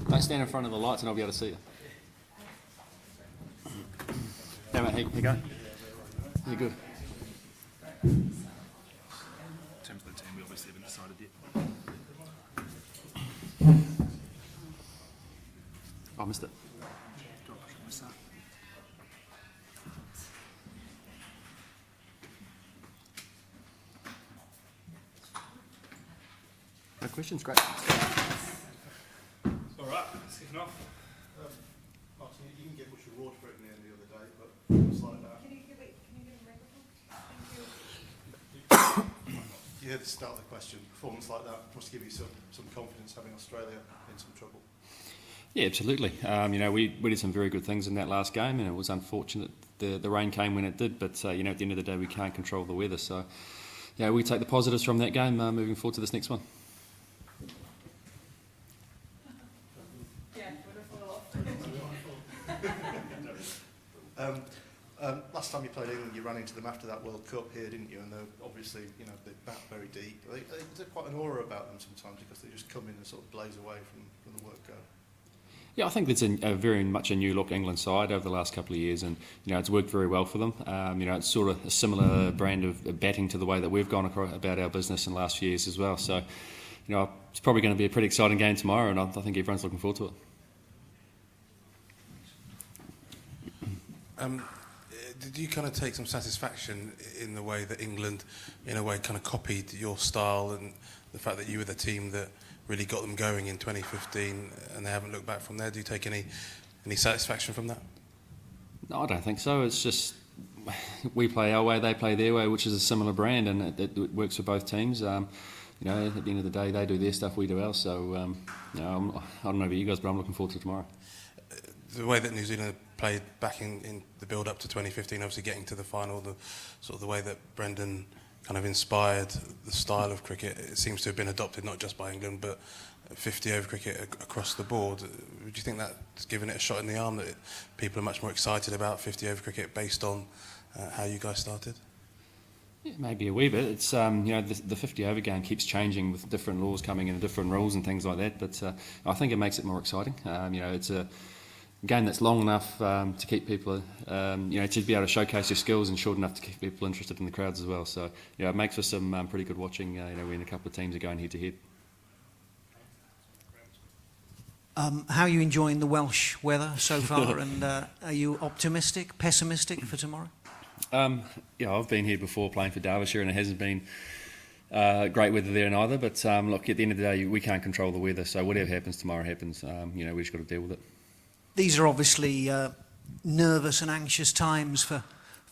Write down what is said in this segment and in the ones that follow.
Don't stand in front of the lights and I'll be able to see you. Hey mate, how you going? You're good. In terms of the team, we obviously haven't decided yet. I missed it. No questions, great. All right, let's kick it off. Martin, you can get much reward for it in the end the other day, but it's like that. Can you give a microphone? You hear the start of the question. Performance like that must give you some confidence having Australia in some trouble. Yeah, absolutely. We did some very good things in that last game, and it was unfortunate the rain came when it did. But at the end of the day, we can't control the weather. So, we take the positives from that game moving forward to this next one. Last time you played England, you ran into them after that World Cup here, didn't you? And they're obviously, they bat very deep. There's quite an aura about them sometimes because they just come in and sort of blaze away from the word go. Yeah, I think it's a very much a new look England side over the last couple of years, and it's worked very well for them. It's sort of a similar brand of batting to the way that we've gone about our business in the last few years as well. So, it's probably going to be a pretty exciting game tomorrow, and I think everyone's looking forward to it. Did you kind of take some satisfaction in the way that England, in a way, kind of copied your style and the fact that you were the team that really got them going in 2015 and they haven't looked back from there? Do you take any satisfaction from that? No, I don't think so. It's just we play our way, they play their way, which is a similar brand, and it works for both teams. At the end of the day, they do their stuff, we do ours. So, I don't know about you guys, but I'm looking forward to tomorrow. The way that New Zealand played back in the build-up to 2015, obviously getting to the final, the sort of the way that Brendan kind of inspired the style of cricket, it seems to have been adopted not just by England, but 50-over cricket across the board. Would you think that's given it a shot in the arm, that people are much more excited about 50-over cricket based on how you guys started? Yeah, maybe a wee bit. It's the 50-over game keeps changing with different laws coming in and different rules and things like that, but I think it makes it more exciting. It's a game that's long enough to keep people, to be able to showcase your skills, and short enough to keep people interested in the crowds as well. So, it makes for some pretty good watching, when a couple of teams are going head to head. How are you enjoying the Welsh weather so far, and are you optimistic, pessimistic for tomorrow? I've been here before playing for Derbyshire, and it hasn't been great weather there neither. But look, at the end of the day, we can't control the weather, so whatever happens tomorrow happens. We just got to deal with it. These are obviously nervous and anxious times for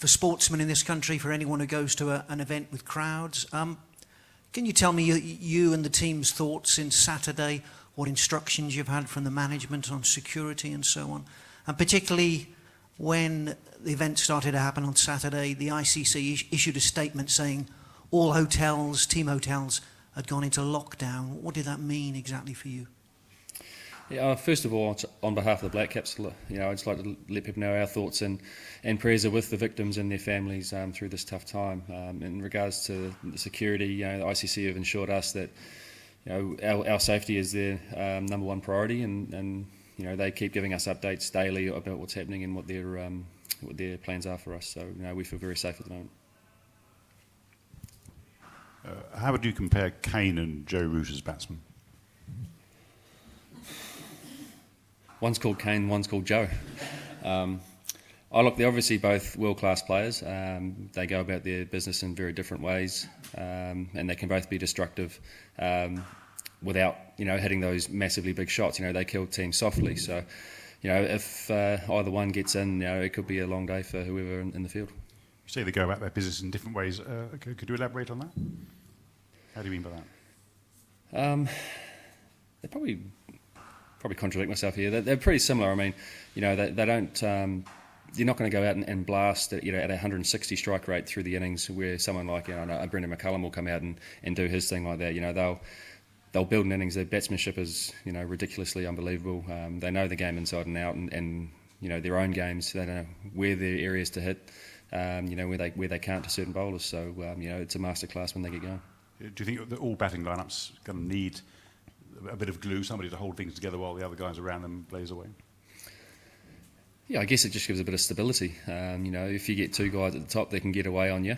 sportsmen in this country, for anyone who goes to an event with crowds. Can you tell me you and the team's thoughts since Saturday, what instructions you've had from the management on security and so on? And particularly when the event started to happen on Saturday, the ICC issued a statement saying all hotels, team hotels, had gone into lockdown. What did that mean exactly for you? Yeah, first of all, on behalf of the Black Caps, I'd just like to let people know our thoughts and prayers are with the victims and their families through this tough time. In regards to the security, the ICC have ensured us that our safety is their number one priority, and they keep giving us updates daily about what's happening and what their plans are for us. So we feel very safe at the moment. How would you compare Kane and Joe Root as batsmen? One's called Kane, one's called Joe. They're obviously both world-class players. They go about their business in very different ways, and they can both be destructive without, hitting those massively big shots. They kill teams softly. So, if either one gets in, it could be a long day for whoever in the field. You say they go about their business in different ways. Could you elaborate on that? How do you mean by that? They probably contradict myself here. They're pretty similar. I mean, they don't. You're not going to go out and blast at a 160 strike rate through the innings, where someone like Brendan McCullum will come out and do his thing like that. They'll build an innings. Their batsmanship is ridiculously unbelievable. They know the game inside and out, and their own games. They know where their areas to hit. Where they can't to certain bowlers. So it's a masterclass when they get going. Do you think that all batting lineups going to need a bit of glue, somebody to hold things together while the other guys around them blaze away? Yeah, I guess it just gives a bit of stability. If you get two guys at the top that can get away on you,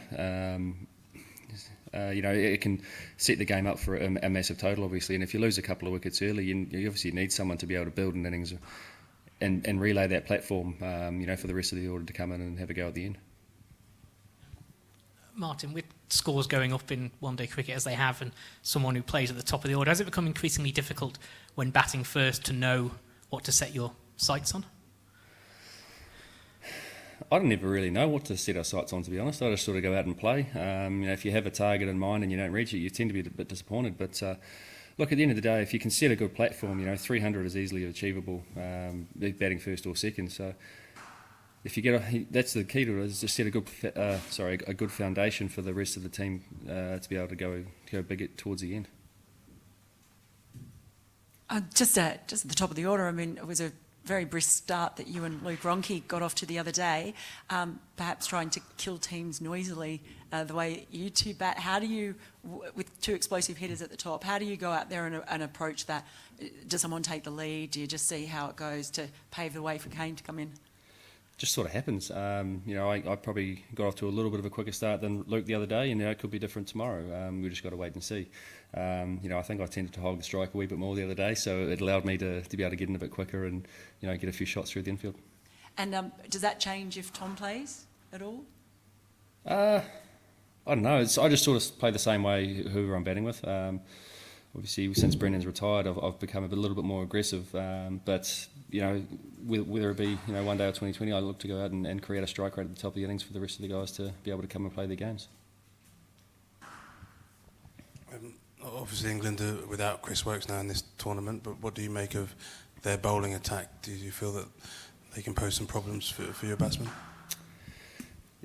it can set the game up for a massive total, obviously. And if you lose a couple of wickets early, you obviously need someone to be able to build an innings and relay that platform, for the rest of the order to come in and have a go at the end. Martin, with scores going up in one-day cricket as they have, and someone who plays at the top of the order, has it become increasingly difficult when batting first to know what to set your sights on? I don't ever really know what to set our sights on, to be honest. I just sort of go out and play. If you have a target in mind and you don't reach it, you tend to be a bit disappointed. But look, at the end of the day, if you can set a good platform, 300 is easily achievable, batting first or second. So if you that's the key to it, is just set a good foundation for the rest of the team to be able to go big towards the end. Just at the top of the order, I mean, it was a very brisk start that you and Luke Ronke got off to the other day, perhaps trying to kill teams noisily the way you two bat. How do you, with two explosive hitters at the top, how do you go out there and approach that? Does someone take the lead? Do you just see how it goes to pave the way for Kane to come in? Just sort of happens. I probably got off to a little bit of a quicker start than Luke the other day, and it could be different tomorrow. We just got to wait and see. I think I tended to hog the strike a wee bit more the other day, so it allowed me to be able to get in a bit quicker and get a few shots through the infield. And does that change if Tom plays at all? I don't know. I just sort of play the same way whoever I'm batting with. Obviously, since Brendan's retired, I've become a little bit more aggressive. But whether it be one day or 2020, I look to go out and create a strike rate at the top of the innings for the rest of the guys to be able to come and play their games. Obviously, England are without Chris Woakes now in this tournament, but what do you make of their bowling attack? Do you feel that they can pose some problems for your batsmen?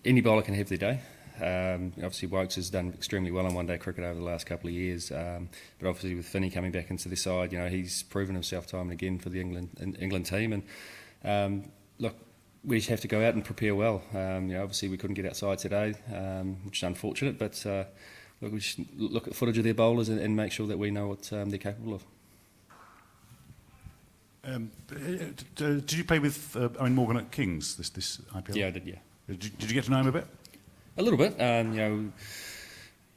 Any bowler can have their day. Obviously, Woakes has done extremely well in one-day cricket over the last couple of years. But obviously, with Finney coming back into the side, he's proven himself time and again for the England team. And look, we just have to go out and prepare well. Obviously, we couldn't get outside today, which is unfortunate. But we just look at footage of their bowlers and make sure that we know what they're capable of. Did you play with Morgan at Kings this IPL? Yeah, I did. Yeah. Did you get to know him a bit? A little bit.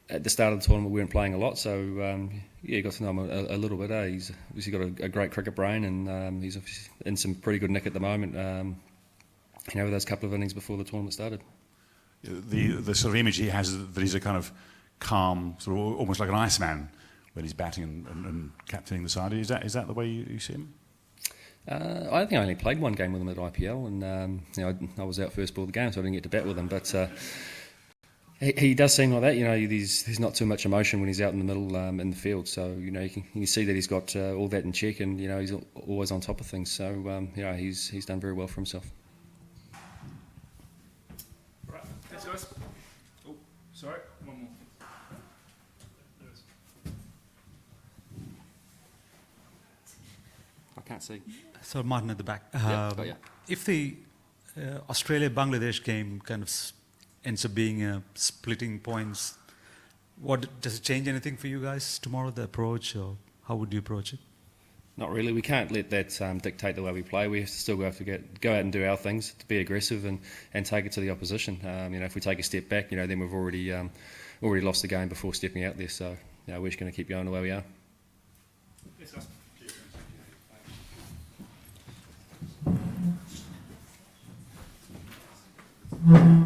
At the start of the tournament, we weren't playing a lot, so got to know him a little bit. He's obviously got a great cricket brain, and he's obviously in some pretty good nick at the moment. With those couple of innings before the tournament started. The sort of image he has that he's a kind of calm, sort of almost like an Iceman when he's batting and captaining the side. Is that the way you see him? I think I only played one game with him at IPL, and I was out first ball of the game, so I didn't get to bat with him. But he does seem like that. There's not too much emotion when he's out in the middle in the field. So you can see that he's got all that in check, and he's always on top of things. So he's done very well for himself. Right, thanks guys. Oh, sorry, one more. I can't see. So Martin at the back. Yeah. If the Australia-Bangladesh game kind of ends up being splitting points, does it change anything for you guys tomorrow, the approach, or how would you approach it? Not really. We can't let that dictate the way we play. We still have to go out and do our things, to be aggressive and take it to the opposition. If we take a step back, then we've already lost the game before stepping out there. So we're just going to keep going the way we are. Yes, guys. Mm-hmm.